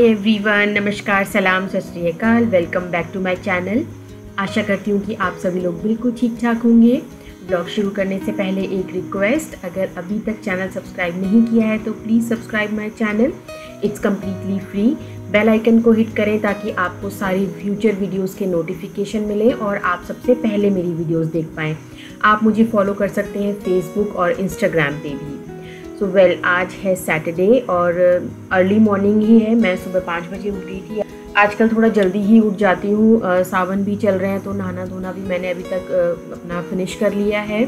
Hi everyone, नमस्कार, सलाम, सत श्री अकाल। Welcome back to my channel. आशा करती हूँ कि आप सभी लोग बिल्कुल ठीक ठाक होंगे। ब्लॉग शुरू करने से पहले एक रिक्वेस्ट, अगर अभी तक चैनल सब्सक्राइब नहीं किया है तो please subscribe my channel. It's completely free. Bell icon को हिट करें ताकि आपको सारी फ्यूचर वीडियोज़ के नोटिफिकेशन मिले और आप सबसे पहले मेरी वीडियोज़ देख पाएँ। आप मुझे फॉलो कर सकते हैं फेसबुक और इंस्टाग्राम पे भी। तो आज है सैटरडे और अर्ली मॉर्निंग ही है। मैं सुबह 5 बजे उठ रही थी। आजकल थोड़ा जल्दी ही उठ जाती हूँ। सावन भी चल रहे हैं तो नहाना धोना भी मैंने अभी तक अपना फिनिश कर लिया है।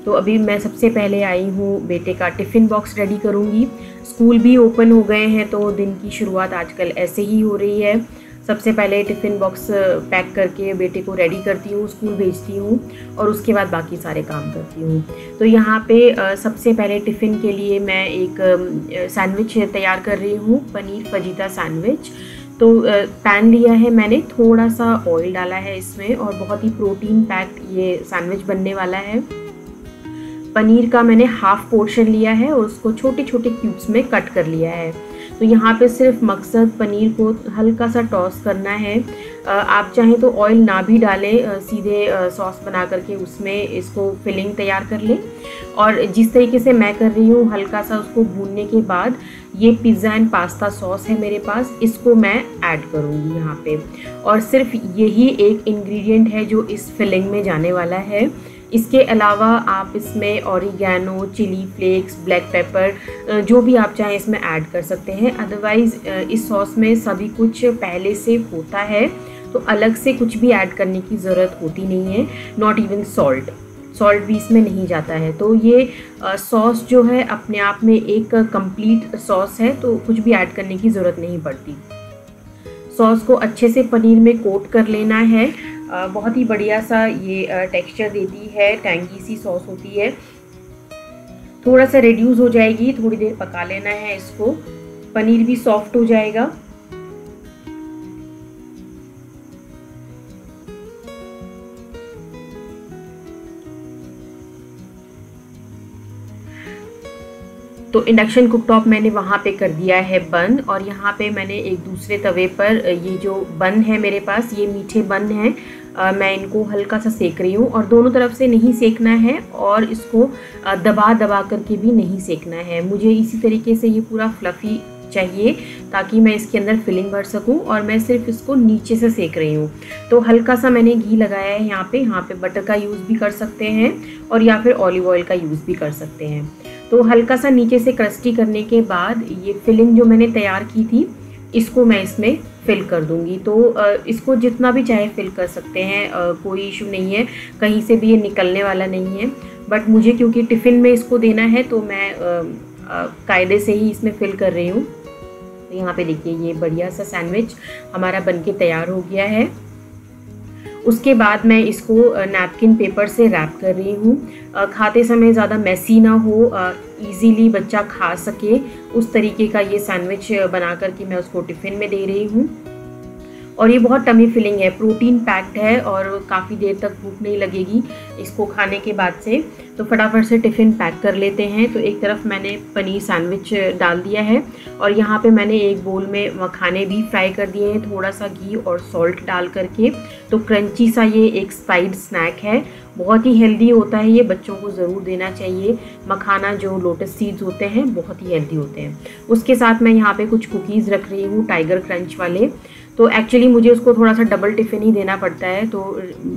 तो अभी मैं सबसे पहले आई हूँ बेटे का टिफ़िन बॉक्स रेडी करूँगी। स्कूल भी ओपन हो गए हैं तो दिन की शुरुआत आजकल ऐसे ही हो रही है। सबसे पहले टिफ़िन बॉक्स पैक करके बेटे को रेडी करती हूँ, स्कूल भेजती हूँ और उसके बाद बाकी सारे काम करती हूँ। तो यहाँ पे सबसे पहले टिफ़िन के लिए मैं एक सैंडविच तैयार कर रही हूँ, पनीर फजीता सैंडविच। तो पैन लिया है मैंने, थोड़ा सा ऑयल डाला है इसमें और बहुत ही प्रोटीन पैक्ड ये सैंडविच बनने वाला है। पनीर का मैंने हाफ पोर्शन लिया है और उसको छोटे छोटे क्यूब्स में कट कर लिया है। तो यहाँ पे सिर्फ मकसद पनीर को हल्का सा टॉस करना है। आप चाहें तो ऑयल ना भी डालें, सीधे सॉस बना करके उसमें इसको फिलिंग तैयार कर लें। और जिस तरीके से मैं कर रही हूँ, हल्का सा उसको भूनने के बाद ये पिज़्ज़ा एंड पास्ता सॉस है मेरे पास, इसको मैं ऐड करूँगी यहाँ पे। और सिर्फ यही एक इंग्रेडिएंट है जो इस फिलिंग में जाने वाला है। इसके अलावा आप इसमें oregano, chilli flakes, black pepper, जो भी आप चाहें इसमें ऐड कर सकते हैं। अदरवाइज़ इस सॉस में सभी कुछ पहले से होता है तो अलग से कुछ भी ऐड करने की ज़रूरत होती नहीं है। नॉट इवन सॉल्ट भी इसमें नहीं जाता है। तो ये सॉस जो है अपने आप में एक कंप्लीट सॉस है, तो कुछ भी ऐड करने की ज़रूरत नहीं पड़ती। सॉस को अच्छे से पनीर में कोट कर लेना है। बहुत ही बढ़िया सा ये टेक्सचर देती है, टैंगी सी सॉस होती है। थोड़ा सा रिड्यूस हो जाएगी, थोड़ी देर पका लेना है इसको, पनीर भी सॉफ्ट हो जाएगा। तो इंडक्शन कुकटॉप मैंने वहाँ पे कर दिया है बंद और यहाँ पे मैंने एक दूसरे तवे पर ये जो बन है मेरे पास, ये मीठे बन हैं, मैं इनको हल्का सा सेक रही हूँ। और दोनों तरफ से नहीं सेकना है और इसको दबा करके भी नहीं सेकना है। मुझे इसी तरीके से ये पूरा फ्लफ़ी चाहिए ताकि मैं इसके अंदर फिलिंग भर सकूं। और मैं सिर्फ इसको नीचे से सेक रही हूँ। तो हल्का सा मैंने घी लगाया है यहाँ पे बटर का यूज़ भी कर सकते हैं और या फिर ऑलिव ऑयल का यूज़ भी कर सकते हैं। तो हल्का सा नीचे से क्रस्टी करने के बाद ये फिलिंग जो मैंने तैयार की थी इसको मैं इसमें फिल कर दूंगी। तो इसको जितना भी चाहे फिल कर सकते हैं, कोई इशू नहीं है, कहीं से भी ये निकलने वाला नहीं है। बट मुझे क्योंकि टिफ़िन में इसको देना है तो मैं कायदे से ही इसमें फिल कर रही हूँ। तो यहाँ पे देखिए ये बढ़िया सा सैंडविच हमारा बनके तैयार हो गया है। उसके बाद मैं इसको नैपकिन पेपर से रैप कर रही हूँ। खाते समय ज़्यादा मैसी ना हो, इजीली बच्चा खा सके, उस तरीके का ये सैंडविच बना कर के मैं उसको टिफ़िन में दे रही हूँ। और ये बहुत टमी फिलिंग है, प्रोटीन पैक्ड है और काफ़ी देर तक भूख नहीं लगेगी इसको खाने के बाद से। तो फटाफट से टिफ़िन पैक कर लेते हैं। तो एक तरफ मैंने पनीर सैंडविच डाल दिया है और यहाँ पे मैंने एक बोल में मखाने भी फ्राई कर दिए हैं, थोड़ा सा घी और सॉल्ट डाल करके। तो क्रंची सा ये एक साइड स्नैक है, बहुत ही हेल्दी होता है, ये बच्चों को ज़रूर देना चाहिए। मखाना जो लोटस सीड्स होते हैं बहुत ही हेल्दी होते हैं। उसके साथ मैं यहाँ पे कुछ कुकीज़ रख रही हूँ, टाइगर क्रंच वाले। तो एक्चुअली मुझे उसको थोड़ा सा डबल टिफ़िन ही देना पड़ता है। तो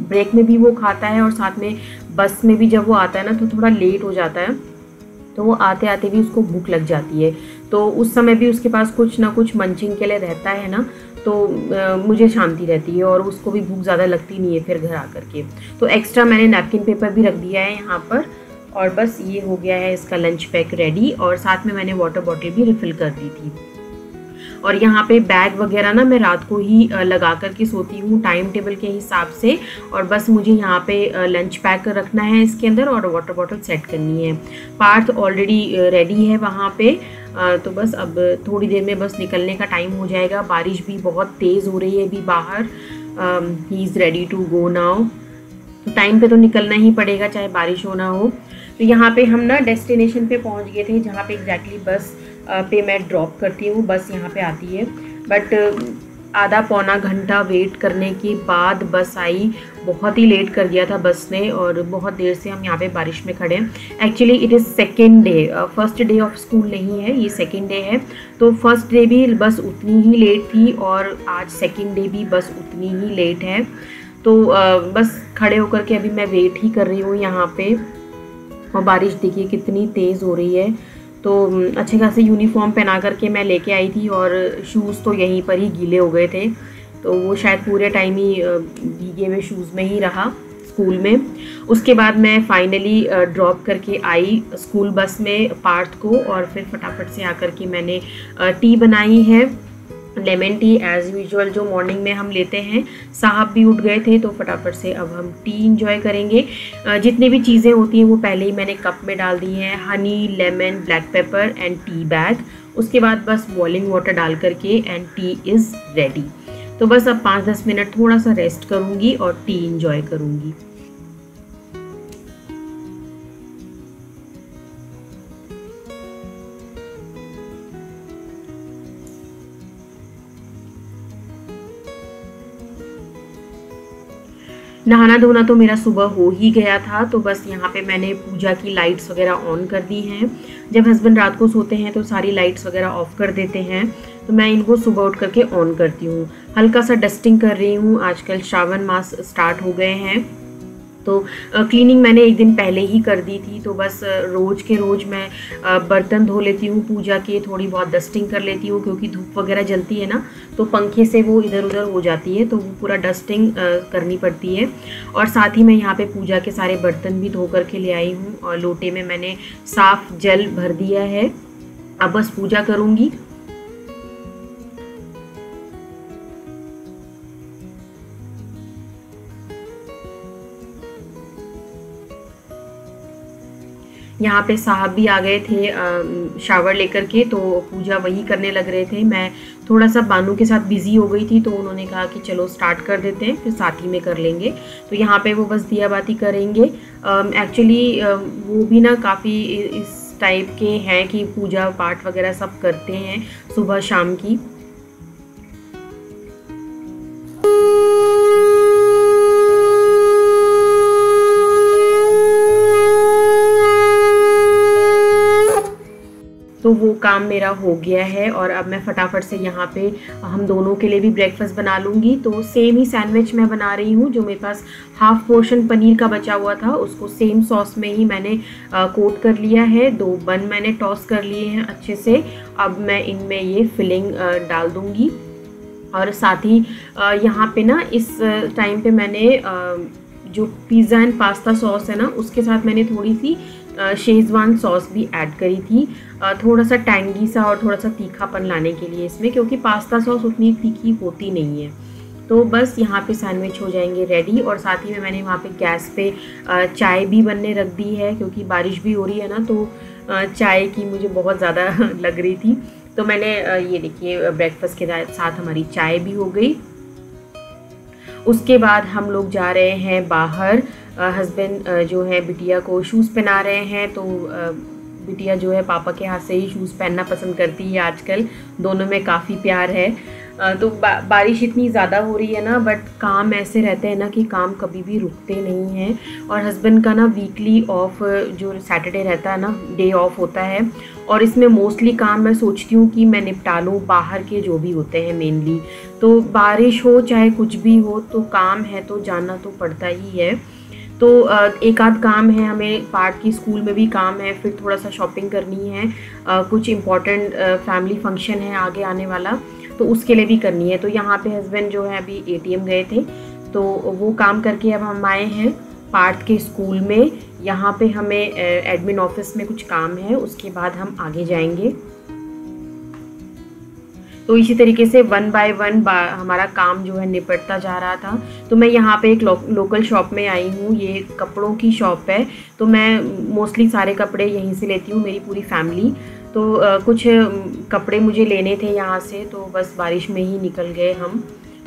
ब्रेक में भी वो खाता है और साथ में बस में भी जब वो आता है ना तो थोड़ा लेट हो जाता है, तो वो आते आते भी उसको भूख लग जाती है। तो उस समय भी उसके पास कुछ ना कुछ मंचिंग के लिए रहता है ना, तो मुझे शांति रहती है और उसको भी भूख ज़्यादा लगती नहीं है फिर घर आकर के। तो एक्स्ट्रा मैंने नैपकिन पेपर भी रख दिया है यहाँ पर। और बस ये हो गया है इसका लंच पैक रेडी। और साथ में मैंने वाटर बॉटल भी रिफ़िल कर दी थी। और यहाँ पे बैग वगैरह ना मैं रात को ही लगा कर के सोती हूँ टाइम टेबल के हिसाब से। और बस मुझे यहाँ पे लंच पैक रखना है इसके अंदर और वाटर बॉटल सेट करनी है। पार्थ ऑलरेडी रेडी है वहाँ पे। तो बस अब थोड़ी देर में बस निकलने का टाइम हो जाएगा। बारिश भी बहुत तेज़ हो रही है अभी बाहर। He is ready to go now. तो टाइम पे तो निकलना ही पड़ेगा चाहे बारिश हो ना हो। तो यहाँ पे हम ना डेस्टिनेशन पे पहुँच गए थे जहाँ पे एग्जैक्टली बस पे मैं ड्रॉप करती हूँ, बस यहाँ पे आती है। बट आधा पौना घंटा वेट करने के बाद बस आई। बहुत ही लेट कर दिया था बस ने और बहुत देर से हम यहाँ पे बारिश में खड़े हैं। Actually it is second day, first day of school नहीं है, ये सेकेंड डे है। तो फर्स्ट डे भी बस उतनी ही लेट थी और आज सेकेंड डे भी बस उतनी ही लेट है। तो बस खड़े होकर के अभी मैं वेट ही कर रही हूँ यहाँ पे। और बारिश देखिए कितनी तेज़ हो रही है। तो अच्छे खासे यूनिफॉर्म पहना करके मैं लेके आई थी और शूज़ तो यहीं पर ही गीले हो गए थे, तो वो शायद पूरे टाइम ही भीगे हुए शूज़ में ही रहा स्कूल में। उसके बाद मैं फाइनली ड्रॉप करके आई स्कूल बस में पार्थ को, और फिर फटाफट से आकर के मैंने टी बनाई है, लेमन टी एज़ यूजुअल जो मॉर्निंग में हम लेते हैं। साहब भी उठ गए थे तो फटाफट से अब हम टी इंजॉय करेंगे। जितनी भी चीज़ें होती हैं वो पहले ही मैंने कप में डाल दी हैं, Honey, lemon, black pepper and tea bag. उसके बाद बस बॉइलिंग वाटर डाल करके एंड टी इज़ रेडी। तो बस अब 5-10 मिनट थोड़ा सा रेस्ट करूँगी और टी इंजॉय करूँगी। नहाना धोना तो मेरा सुबह हो ही गया था, तो बस यहाँ पे मैंने पूजा की लाइट्स वगैरह ऑन कर दी हैं। जब हस्बैंड रात को सोते हैं तो सारी लाइट्स वगैरह ऑफ कर देते हैं, तो मैं इनको सुबह उठ करके ऑन करती हूँ। हल्का सा डस्टिंग कर रही हूँ, आजकल श्रावण मास स्टार्ट हो गए हैं तो क्लीनिंग मैंने एक दिन पहले ही कर दी थी। तो बस रोज़ के रोज़ मैं बर्तन धो लेती हूँ, पूजा के थोड़ी बहुत डस्टिंग कर लेती हूँ, क्योंकि धूप वगैरह जलती है ना तो पंखे से वो इधर उधर हो जाती है, तो वो पूरा डस्टिंग करनी पड़ती है। और साथ ही मैं यहाँ पे पूजा के सारे बर्तन भी धो करके ले आई हूँ और लोटे में मैंने साफ़ जल भर दिया है। अब बस पूजा करूँगी। यहाँ पे साहब भी आ गए थे शावर लेकर के, तो पूजा वही करने लग रहे थे। मैं थोड़ा सा बानू के साथ बिज़ी हो गई थी, तो उन्होंने कहा कि चलो स्टार्ट कर देते हैं, फिर साथ ही में कर लेंगे। तो यहाँ पे वो बस दिया बाती करेंगे। एक्चुअली वो भी ना काफ़ी इस टाइप के हैं कि पूजा पाठ वगैरह सब करते हैं सुबह शाम की। तो वो काम मेरा हो गया है और अब मैं फटाफट से यहाँ पे हम दोनों के लिए भी ब्रेकफास्ट बना लूँगी। तो सेम ही सैंडविच मैं बना रही हूँ। जो मेरे पास हाफ़ पोर्शन पनीर का बचा हुआ था उसको सेम सॉस में ही मैंने कोट कर लिया है। 2 बन मैंने टॉस कर लिए हैं अच्छे से। अब मैं इनमें ये फिलिंग डाल दूँगी। और साथ ही यहाँ पे ना इस टाइम पे मैंने जो पिज़्ज़ा एंड पास्ता सॉस है ना उसके साथ मैंने थोड़ी सी शेज़वान सॉस भी ऐड करी थी, थोड़ा सा टैंगी सा और थोड़ा सा तीखापन लाने के लिए इसमें, क्योंकि पास्ता सॉस उतनी तीखी होती नहीं है। तो बस यहाँ पे सैंडविच हो जाएंगे रेडी। और साथ ही में मैंने वहाँ पे गैस पे चाय भी बनने रख दी है, क्योंकि बारिश भी हो रही है ना, तो चाय की मुझे बहुत ज़्यादा लग रही थी। तो मैंने ये देखिए ब्रेकफास्ट के साथ हमारी चाय भी हो गई। उसके बाद हम लोग जा रहे हैं बाहर। हस्बैंड जो है बिटिया को शूज़ पहना रहे हैं। तो बिटिया जो है पापा के हाथ से ही शूज़ पहनना पसंद करती है आजकल, दोनों में काफ़ी प्यार है। तो बारिश इतनी ज़्यादा हो रही है ना, बट काम ऐसे रहते हैं ना कि काम कभी भी रुकते नहीं हैं। और हस्बैंड का ना वीकली ऑफ जो सैटरडे रहता है ना, डे ऑफ होता है, और इसमें मोस्टली काम मैं सोचती हूँ कि मैं निपटा लूँ बाहर के जो भी होते हैं मेनली। तो बारिश हो चाहे कुछ भी हो, तो काम है तो जाना तो पड़ता ही है। तो एक आध काम है, हमें पार्ट की स्कूल में भी काम है, फिर थोड़ा सा शॉपिंग करनी है, कुछ इम्पॉर्टेंट फैमिली फंक्शन है आगे आने वाला, तो उसके लिए भी करनी है। तो यहाँ पे हस्बैंड जो है अभी ATM गए थे, तो वो काम करके अब हम आए हैं पार्थ के स्कूल में। यहाँ पे हमें एडमिन ऑफिस में कुछ काम है, उसके बाद हम आगे जाएंगे। तो इसी तरीके से 1 बाय 1 हमारा काम जो है निपटता जा रहा था। तो मैं यहाँ पे एक लोकल शॉप में आई हूँ, ये कपड़ों की शॉप है। तो मैं मोस्टली सारे कपड़े यहीं से लेती हूँ, मेरी पूरी फैमिली। तो कुछ कपड़े मुझे लेने थे यहाँ से, तो बस बारिश में ही निकल गए हम।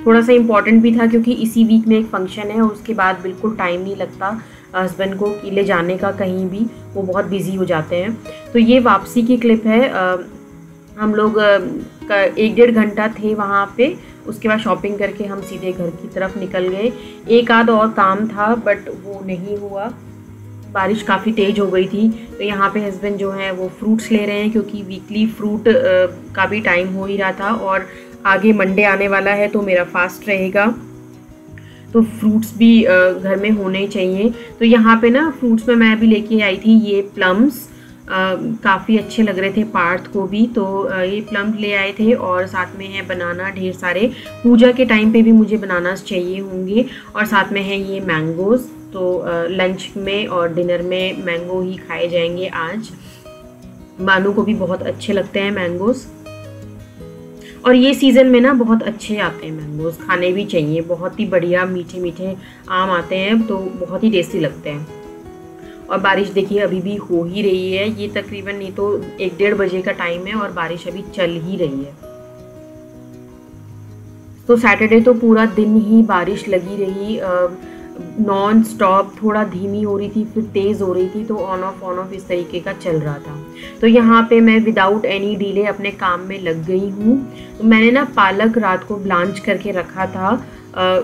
थोड़ा सा इम्पॉर्टेंट भी था, क्योंकि इसी वीक में एक फ़ंक्शन है और उसके बाद बिल्कुल टाइम नहीं लगता हस्बैंड को कि ले जाने का कहीं भी, वो बहुत बिजी हो जाते हैं। तो ये वापसी की क्लिप है। हम लोग 1-1.5 घंटा थे वहाँ पे। उसके बाद शॉपिंग करके हम सीधे घर की तरफ निकल गए। एक आध और काम था बट वो नहीं हुआ, बारिश काफ़ी तेज़ हो गई थी। तो यहाँ पे हस्बैंड जो है वो फ्रूट्स ले रहे हैं, क्योंकि वीकली फ्रूट का भी टाइम हो ही रहा था और आगे मंडे आने वाला है तो मेरा फास्ट रहेगा, तो फ्रूट्स भी घर में होने चाहिए। तो यहाँ पे ना फ्रूट्स में मैं अभी लेके आई थी ये प्लम्स, काफ़ी अच्छे लग रहे थे पार्थ को भी, तो ये प्लम ले आए थे। और साथ में है बनाना ढेर सारे, पूजा के टाइम पे भी मुझे बनानास चाहिए होंगे। और साथ में है ये मैंगोज़, तो लंच में और डिनर में मैंगो ही खाए जाएंगे आज। बानू को भी बहुत अच्छे लगते हैं मैंगोज़, और ये सीज़न में ना बहुत अच्छे आते हैं मैंगोज़, खाने भी चाहिए। बहुत ही बढ़िया मीठे मीठे आम आते हैं तो बहुत ही टेस्टी लगते हैं। और बारिश देखिए अभी भी हो ही रही है, ये तकरीबन नहीं तो 1-1:30 बजे का टाइम है और बारिश अभी चल ही रही है। तो सैटरडे तो पूरा दिन ही बारिश लगी रही, नॉन स्टॉप, थोड़ा धीमी हो रही थी फिर तेज़ हो रही थी, तो ऑन ऑफ इस तरीके का चल रहा था। तो यहाँ पे मैं विदाउट एनी डिले अपने काम में लग गई हूँ। तो मैंने ना पालक रात को ब्लांच करके रखा था,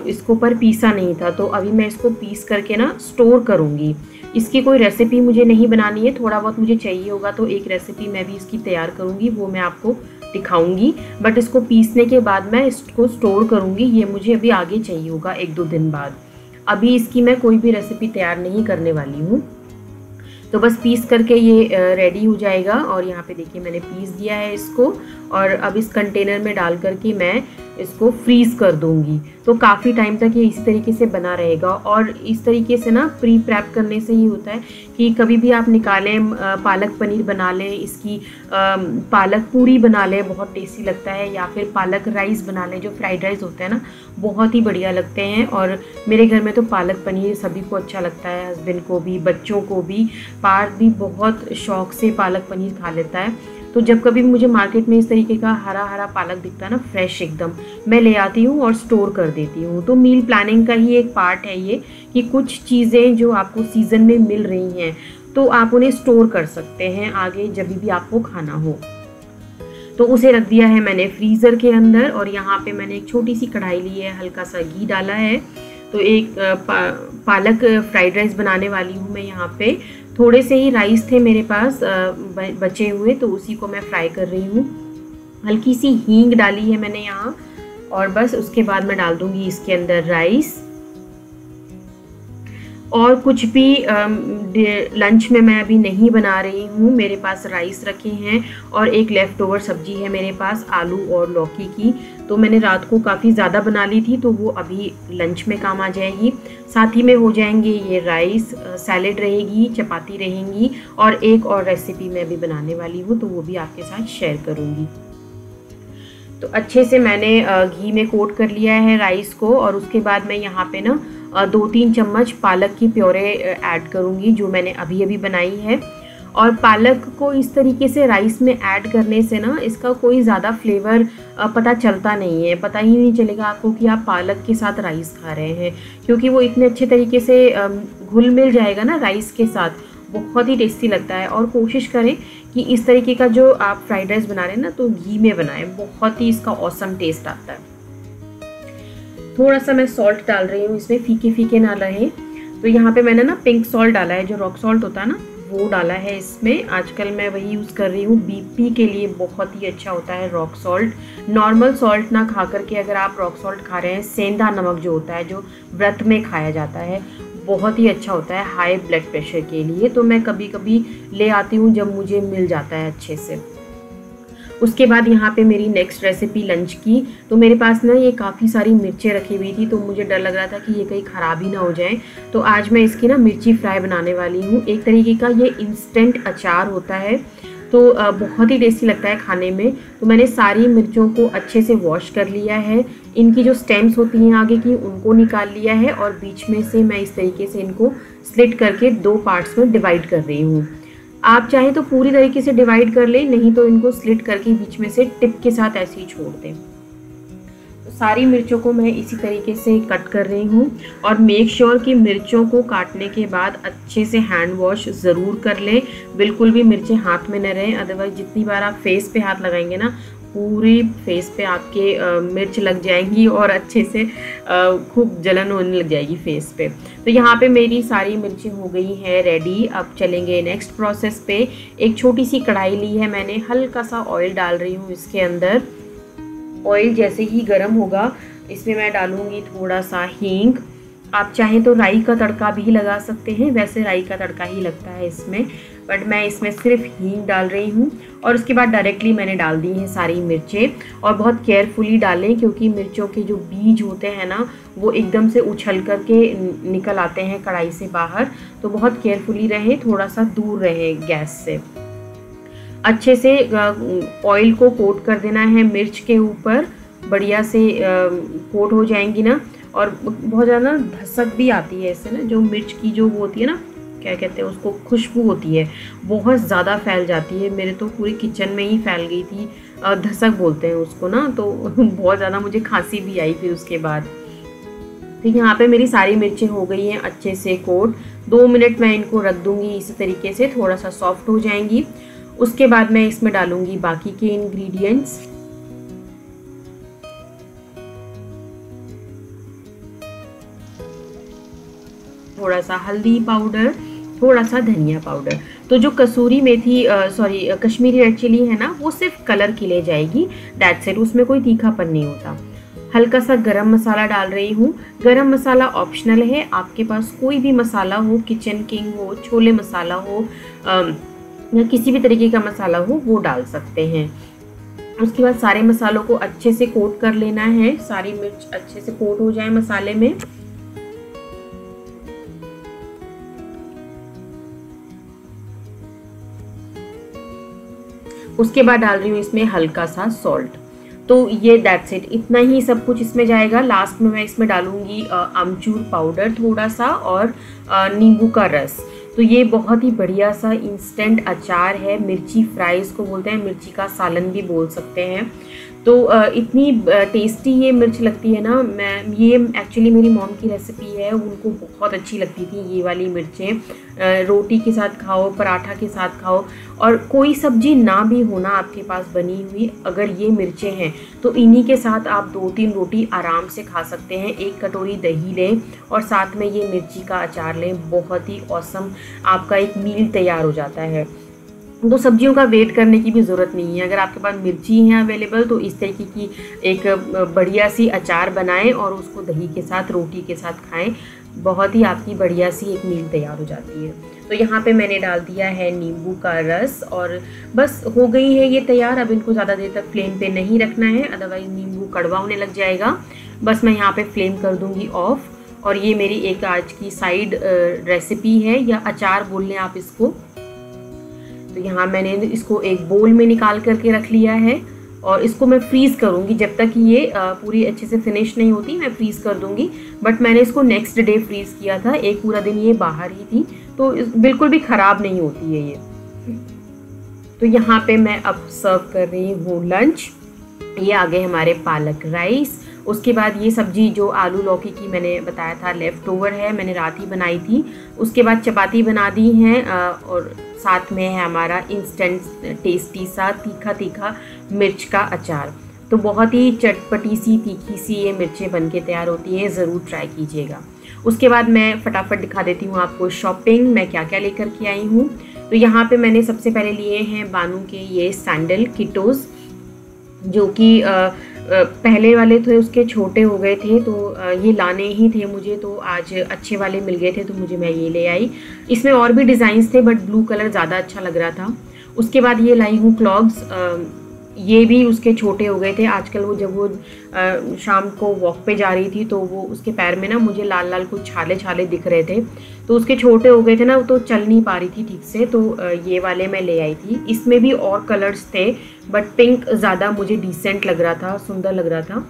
इसको पर पीसा नहीं था, तो अभी मैं इसको पीस करके ना स्टोर करूँगी। इसकी कोई रेसिपी मुझे नहीं बनानी है, थोड़ा बहुत मुझे चाहिए होगा तो एक रेसिपी मैं भी इसकी तैयार करूँगी, वो मैं आपको दिखाऊंगी। बट इसको पीसने के बाद मैं इसको स्टोर करूँगी, ये मुझे अभी आगे चाहिए होगा 1-2 दिन बाद। अभी इसकी मैं कोई भी रेसिपी तैयार नहीं करने वाली हूँ। तो बस पीस करके ये रेडी हो जाएगा। और यहाँ पे देखिए मैंने पीस दिया है इसको, और अब इस कंटेनर में डाल करके मैं इसको फ्रीज़ कर दूँगी, तो काफ़ी टाइम तक ये इसी तरीके से बना रहेगा। और इस तरीके से ना प्री प्रेप करने से ये होता है कि कभी भी आप निकालें, पालक पनीर बना लें, इसकी पालक पूरी बना लें, बहुत टेस्टी लगता है, या फिर पालक राइस बना लें, जो फ्राइड राइस होते हैं ना, बहुत ही बढ़िया लगते हैं। और मेरे घर में तो पालक पनीर सभी को अच्छा लगता है, हस्बैंड को भी, बच्चों को भी। पार्थ भी बहुत शौक से पालक पनीर खा लेता है। तो जब कभी मुझे मार्केट में इस तरीके का हरा हरा पालक दिखता है ना, फ्रेश एकदम, मैं ले आती हूँ और स्टोर कर देती हूँ। तो मील प्लानिंग का ही एक पार्ट है ये, कि कुछ चीज़ें जो आपको सीज़न में मिल रही हैं तो आप उन्हें स्टोर कर सकते हैं आगे जब भी आपको खाना हो। तो उसे रख दिया है मैंने फ्रीज़र के अंदर। और यहाँ पे मैंने एक छोटी सी कढ़ाई ली है, हल्का सा घी डाला है। तो एक पालक फ्राइड राइस बनाने वाली हूँ मैं। यहाँ पे थोड़े से ही राइस थे मेरे पास बचे हुए, तो उसी को मैं फ्राई कर रही हूँ। हल्की सी हींग डाली है मैंने यहाँ, और बस उसके बाद मैं डाल दूँगी इसके अंदर राइस। और कुछ भी लंच में मैं अभी नहीं बना रही हूँ, मेरे पास राइस रखे हैं और एक लेफ़्ट ओवर सब्जी है मेरे पास आलू और लौकी की। तो मैंने रात को काफ़ी ज़्यादा बना ली थी, तो वो अभी लंच में काम आ जाएगी। साथ ही में हो जाएंगे ये राइस, सैलेड रहेगी, चपाती रहेंगी, और एक और रेसिपी मैं अभी बनाने वाली हूँ, तो वो भी आपके साथ शेयर करूँगी। तो अच्छे से मैंने घी में कोट कर लिया है राइस को, और उसके बाद मैं यहाँ पे ना 2-3 चम्मच पालक की प्योरे ऐड करूँगी, जो मैंने अभी अभी बनाई है। और पालक को इस तरीके से राइस में ऐड करने से ना इसका कोई ज़्यादा फ्लेवर पता चलता नहीं है, पता ही नहीं चलेगा आपको कि आप पालक के साथ राइस खा रहे हैं, क्योंकि वो इतने अच्छे तरीके से घुल मिल जाएगा ना राइस के साथ, बहुत ही टेस्टी लगता है। और कोशिश करें कि इस तरीके का जो आप फ्राइड राइस बना रहे हैं ना, तो घी में बनाएं, बहुत ही इसका ऑसम टेस्ट आता है। थोड़ा सा मैं सॉल्ट डाल रही हूँ इसमें, फीके फीके ना रहे। तो यहाँ पे मैंने ना पिंक सॉल्ट डाला है, जो रॉक सॉल्ट होता है ना, वो डाला है इसमें। आजकल मैं वही यूज़ कर रही हूँ, बीपी के लिए बहुत ही अच्छा होता है रॉक सॉल्ट। नॉर्मल सॉल्ट ना खा करके अगर आप रॉक सॉल्ट खा रहे हैं, सेंधा नमक जो होता है, जो व्रत में खाया जाता है, बहुत ही अच्छा होता है हाई ब्लड प्रेशर के लिए। तो मैं कभी कभी ले आती हूँ जब मुझे मिल जाता है अच्छे से। उसके बाद यहाँ पे मेरी नेक्स्ट रेसिपी लंच की, तो मेरे पास ना ये काफ़ी सारी मिर्चें रखी हुई थी, तो मुझे डर लग रहा था कि ये कहीं ख़राब ही ना हो जाए। तो आज मैं इसकी ना मिर्ची फ्राई बनाने वाली हूँ। एक तरीके का ये इंस्टेंट अचार होता है, तो बहुत ही टेस्टी लगता है खाने में। तो मैंने सारी मिर्चों को अच्छे से वॉश कर लिया है, इनकी जो स्टेम्स होती हैं आगे की उनको निकाल लिया है, और बीच में से मैं इस तरीके से इनको स्लिट करके 2 पार्ट्स में डिवाइड कर रही हूँ। आप चाहें तो पूरी तरीके से डिवाइड कर लें, नहीं तो इनको स्लिट करके बीच में से टिप के साथ ऐसे ही छोड़ दें। तो सारी मिर्चों को मैं इसी तरीके से कट कर रही हूँ। और मेक श्योर कि मिर्चों को काटने के बाद अच्छे से हैंड वॉश ज़रूर कर लें, बिल्कुल भी मिर्चें हाथ में न रहें, अदरवाइज़ जितनी बार आप फेस पे हाथ लगाएंगे ना, पूरी फेस पे आपके मिर्च लग जाएंगी और अच्छे से खूब जलन होने लग जाएगी फेस पे। तो यहाँ पे मेरी सारी मिर्चें हो गई हैं रेडी। अब चलेंगे नेक्स्ट प्रोसेस पे। एक छोटी सी कढ़ाई ली है मैंने, हल्का सा ऑयल डाल रही हूँ इसके अंदर। ऑयल जैसे ही गर्म होगा इसमें मैं डालूँगी थोड़ा सा हींग। आप चाहें तो राई का तड़का भी लगा सकते हैं, वैसे राई का तड़का ही लगता है इसमें, बट मैं इसमें सिर्फ हींग डाल रही हूँ। और उसके बाद डायरेक्टली मैंने डाल दी हैं सारी मिर्चें। और बहुत केयरफुली डालें क्योंकि मिर्चों के जो बीज होते हैं ना, वो एकदम से उछल करके निकल आते हैं कढ़ाई से बाहर, तो बहुत केयरफुली रहें, थोड़ा सा दूर रहें गैस से। अच्छे से ऑयल को कोट कर देना है मिर्च के ऊपर, बढ़िया से कोट हो जाएंगी ना। और बहुत ज़्यादा धसक भी आती है इससे ना, जो मिर्च की जो वो होती है ना, क्या कहते हैं उसको, खुशबू होती है, बहुत ज़्यादा फैल जाती है। मेरे तो पूरी किचन में ही फैल गई थी, धसक बोलते हैं उसको ना, तो बहुत ज़्यादा मुझे खांसी भी आई फिर उसके बाद। तो यहाँ पे मेरी सारी मिर्चें हो गई हैं अच्छे से कोट। 2 मिनट मैं इनको रख दूँगी इसी तरीके से, थोड़ा सा सॉफ्ट हो जाएंगी। उसके बाद मैं इसमें डालूँगी बाकी के इंग्रेडिएंट्स। थोड़ा सा हल्दी पाउडर, थोड़ा सा धनिया पाउडर। तो जो कसूरी मेथी कश्मीरी रेड चिली है ना, वो सिर्फ कलर के लिए जाएगी, दैट्स इट, उसमें कोई तीखापन नहीं होता। हल्का सा गरम मसाला डाल रही हूँ। गरम मसाला ऑप्शनल है, आपके पास कोई भी मसाला हो, किचन किंग हो, छोले मसाला हो, या किसी भी तरीके का मसाला हो, वो डाल सकते हैं। उसके बाद सारे मसालों को अच्छे से कोट कर लेना है, सारी मिर्च अच्छे से कोट हो जाए मसाले में। उसके बाद डाल रही हूँ इसमें हल्का सा सॉल्ट। तो ये दैट्स इट, इतना ही सब कुछ इसमें जाएगा। लास्ट में मैं इसमें डालूंगी अमचूर पाउडर थोड़ा सा और नींबू का रस। तो ये बहुत ही बढ़िया सा इंस्टेंट अचार है, मिर्ची फ्राई इसको बोलते हैं, मिर्ची का सालन भी बोल सकते हैं। तो इतनी टेस्टी ये मिर्च लगती है ना, ये एक्चुअली मेरी मॉम की रेसिपी है, उनको बहुत अच्छी लगती थी ये वाली मिर्चें। रोटी के साथ खाओ, पराठा के साथ खाओ, और कोई सब्जी ना भी होना आपके पास बनी हुई, अगर ये मिर्चें हैं तो इन्हीं के साथ आप 2-3 रोटी आराम से खा सकते हैं। 1 कटोरी दही लें और साथ में ये मिर्ची का अचार लें, बहुत ही ऑसम आपका एक मील तैयार हो जाता है। तो सब्जियों का वेट करने की भी ज़रूरत नहीं है। अगर आपके पास मिर्ची हैं अवेलेबल तो इस तरीके की एक बढ़िया सी अचार बनाएं और उसको दही के साथ, रोटी के साथ खाएं, बहुत ही आपकी बढ़िया सी एक मील तैयार हो जाती है। तो यहाँ पे मैंने डाल दिया है नींबू का रस और बस हो गई है ये तैयार। अब इनको ज़्यादा देर तक फ्लेम पे नहीं रखना है, अदरवाइज़ नींबू कड़वा होने लग जाएगा। बस मैं यहाँ पे फ्लेम कर दूँगी ऑफ। और ये मेरी एक आज की साइड रेसिपी है, या अचार बोल लें आप इसको। तो यहाँ मैंने इसको एक बोल में निकाल करके रख लिया है और इसको मैं फ्रीज़ करूँगी जब तक ये पूरी अच्छे से फिनिश नहीं होती, मैं फ्रीज़ कर दूँगी। बट मैंने इसको नेक्स्ट डे फ्रीज़ किया था, एक पूरा दिन ये बाहर ही थी, तो बिल्कुल भी ख़राब नहीं होती है ये। तो यहाँ पे मैं अब सर्व कर रही हूँ लंच। ये आ गए हमारे पालक राइस। उसके बाद ये सब्जी जो आलू लौकी की मैंने बताया था लेफ़्ट ओवर है, मैंने रात ही बनाई थी। उसके बाद चपाती बना दी हैं और साथ में है हमारा इंस्टेंट टेस्टी सा तीखा तीखा मिर्च का अचार। तो बहुत ही चटपटी सी तीखी सी ये मिर्चें बन के तैयार होती हैं, ज़रूर ट्राई कीजिएगा। उसके बाद मैं फटाफट दिखा देती हूँ आपको शॉपिंग, मैं क्या क्या लेकर के आई हूँ। तो यहाँ पे मैंने सबसे पहले लिए हैं बानू के ये सैंडल किटोज़, जो कि पहले वाले थे उसके छोटे हो गए थे, तो ये लाने ही थे मुझे, तो आज अच्छे वाले मिल गए थे तो मैं ये ले आई। इसमें और भी डिज़ाइंस थे बट ब्लू कलर ज़्यादा अच्छा लग रहा था। उसके बाद ये लाई हूँ क्लॉग्स, ये भी उसके छोटे हो गए थे। आजकल वो जब वो शाम को वॉक पे जा रही थी तो वो उसके पैर में ना मुझे लाल लाल कुछ छाले छाले दिख रहे थे, तो उसके छोटे हो गए थे ना, तो चल नहीं पा रही थी ठीक से, तो ये वाले मैं ले आई थी। इसमें भी और कलर्स थे बट पिंक ज़्यादा मुझे डिसेंट लग रहा था, सुंदर लग रहा था।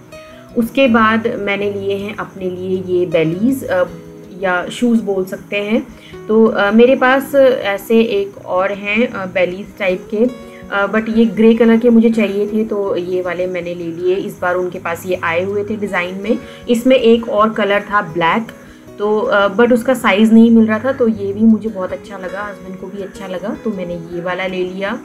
उसके बाद मैंने लिए हैं अपने लिए ये बेलीज़ या शूज़ बोल सकते हैं। तो मेरे पास ऐसे एक और हैं बेलीज़ टाइप के, बट ये ग्रे कलर के मुझे चाहिए थे तो ये वाले मैंने ले लिए। इस बार उनके पास ये आए हुए थे डिज़ाइन में। इसमें एक और कलर था ब्लैक, तो बट उसका साइज़ नहीं मिल रहा था, तो ये भी मुझे बहुत अच्छा लगा, हस्बैंड को भी अच्छा लगा, तो मैंने ये वाला ले लिया।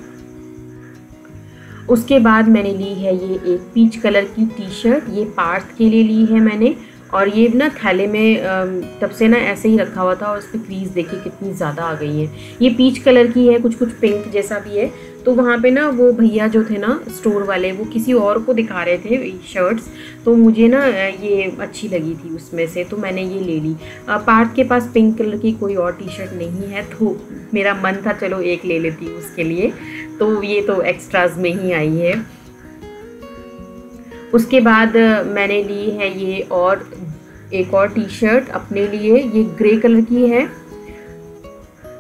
उसके बाद मैंने ली है ये एक पीच कलर की टी शर्ट, ये पार्थ के लिए ली है मैंने। और ये ना थैले में तब से ना ऐसे ही रखा हुआ था और उस पर क्रीज देखिए कितनी ज़्यादा आ गई है। ये पीच कलर की है, कुछ कुछ पिंक जैसा भी है। तो वहाँ पे ना वो भैया जो थे ना स्टोर वाले, वो किसी और को दिखा रहे थे शर्ट्स, तो मुझे ना ये अच्छी लगी थी उसमें से, तो मैंने ये ले ली। पार्थ के पास पिंक कलर की कोई और टी शर्ट नहीं है, तो मेरा मन था चलो एक ले लेती हूँ उसके लिए, तो ये तो एक्स्ट्राज में ही आई है। उसके बाद मैंने ली है ये और एक और टी शर्ट अपने लिए, ये ग्रे कलर की है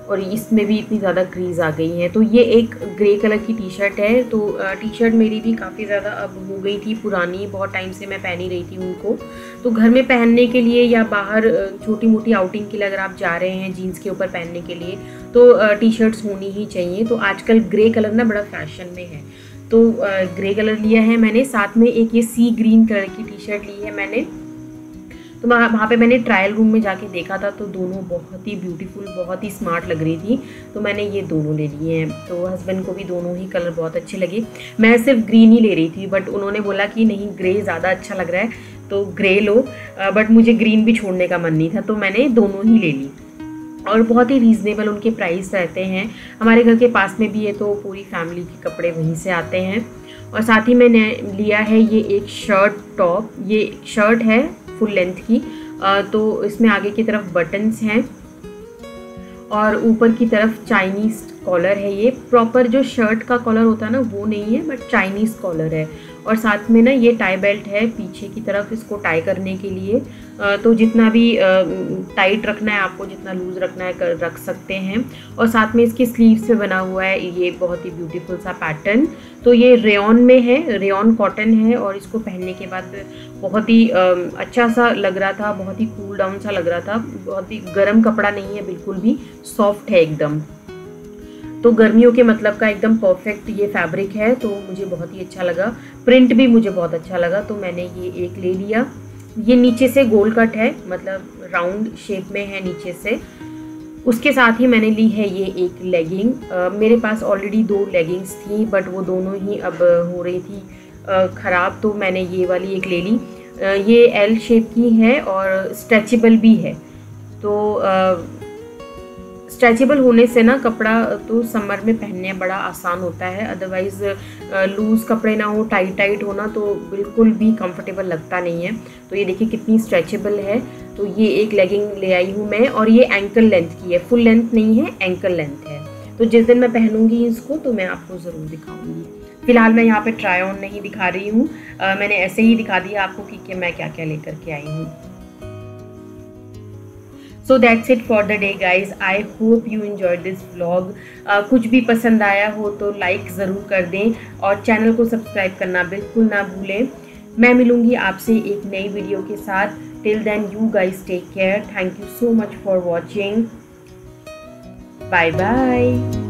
और इसमें भी इतनी ज़्यादा क्रीज आ गई है। तो ये एक ग्रे कलर की टी शर्ट है। तो टी शर्ट मेरी भी काफ़ी ज़्यादा अब हो गई थी पुरानी, बहुत टाइम से मैं पहन ही रही थी उनको। तो घर में पहनने के लिए या बाहर छोटी मोटी आउटिंग के लिए अगर आप जा रहे हैं जीन्स के ऊपर पहनने के लिए, तो टी शर्ट्स होनी ही चाहिए। तो आजकल ग्रे कलर ना बड़ा फैशन में है, तो ग्रे कलर लिया है मैंने। साथ में एक ये सी ग्रीन कलर की टी शर्ट ली है मैंने। तो वहाँ पे मैंने ट्रायल रूम में जाके देखा था, तो दोनों बहुत ही ब्यूटीफुल, बहुत ही स्मार्ट लग रही थी, तो मैंने ये दोनों ले लिए हैं। तो हस्बैंड को भी दोनों ही कलर बहुत अच्छे लगे। मैं सिर्फ ग्रीन ही ले रही थी, बट उन्होंने बोला कि नहीं ग्रे ज़्यादा अच्छा लग रहा है तो ग्रे लो, बट मुझे ग्रीन भी छोड़ने का मन नहीं था, तो मैंने दोनों ही ले ली। और बहुत ही रीज़नेबल उनके प्राइस रहते हैं। हमारे घर के पास में भी है, तो पूरी फैमिली के कपड़े वहीं से आते हैं। और साथ ही मैंने लिया है ये एक शर्ट टॉप, ये शर्ट है फुल लेंथ की, तो इसमें आगे की तरफ बटन्स हैं और ऊपर की तरफ चाइनीज़ कॉलर है। ये प्रॉपर जो शर्ट का कॉलर होता है ना वो नहीं है, बट चाइनीज़ कॉलर है। और साथ में ना ये टाई बेल्ट है पीछे की तरफ इसको टाई करने के लिए, तो जितना भी टाइट रखना है आपको, जितना लूज़ रखना है रख सकते हैं। और साथ में इसकी स्लीव्स पे बना हुआ है ये बहुत ही ब्यूटीफुल सा पैटर्न। तो ये रेयॉन में है, रेयॉन कॉटन है, और इसको पहनने के बाद बहुत ही अच्छा सा लग रहा था, बहुत ही कूल डाउन सा लग रहा था। बहुत ही गर्म कपड़ा नहीं है बिल्कुल भी, सॉफ्ट है एकदम। तो गर्मियों के मतलब का एकदम परफेक्ट ये फैब्रिक है, तो मुझे बहुत ही अच्छा लगा। प्रिंट भी मुझे बहुत अच्छा लगा, तो मैंने ये एक ले लिया। ये नीचे से गोल कट है, मतलब राउंड शेप में है नीचे से। उसके साथ ही मैंने ली है ये एक लेगिंग। मेरे पास ऑलरेडी 2 लेगिंग्स थी, बट वो दोनों ही अब हो रही थी ख़राब, तो मैंने ये वाली एक ले ली। ये एल शेप की है और स्ट्रेचेबल भी है। तो स्ट्रेचेबल होने से ना कपड़ा तो समर में पहनने बड़ा आसान होता है, अदरवाइज़ लूज़ कपड़े ना हो, टाइट टाइट होना, तो बिल्कुल भी कंफर्टेबल लगता नहीं है। तो ये देखिए कितनी स्ट्रेचेबल है। तो ये एक लेगिंग ले आई हूँ मैं, और ये एंकल लेंथ की है, फुल लेंथ नहीं है, एंकल लेंथ है। तो जिस दिन मैं पहनूंगी इसको तो मैं आपको ज़रूर दिखाऊंगी। फिलहाल मैं यहाँ पे ट्राई ऑन नहीं दिखा रही हूँ, मैंने ऐसे ही दिखा दिया आपको कि मैं क्या क्या लेकर के आई हूँ। So that's it for the day guys. I hope you enjoyed this vlog. कुछ भी पसंद आया हो तो लाइक ज़रूर कर दें और चैनल को सब्सक्राइब करना बिल्कुल ना भूलें। मैं मिलूँगी आपसे एक नई वीडियो के साथ। Till then you guys take care. Thank you so much for watching. Bye bye.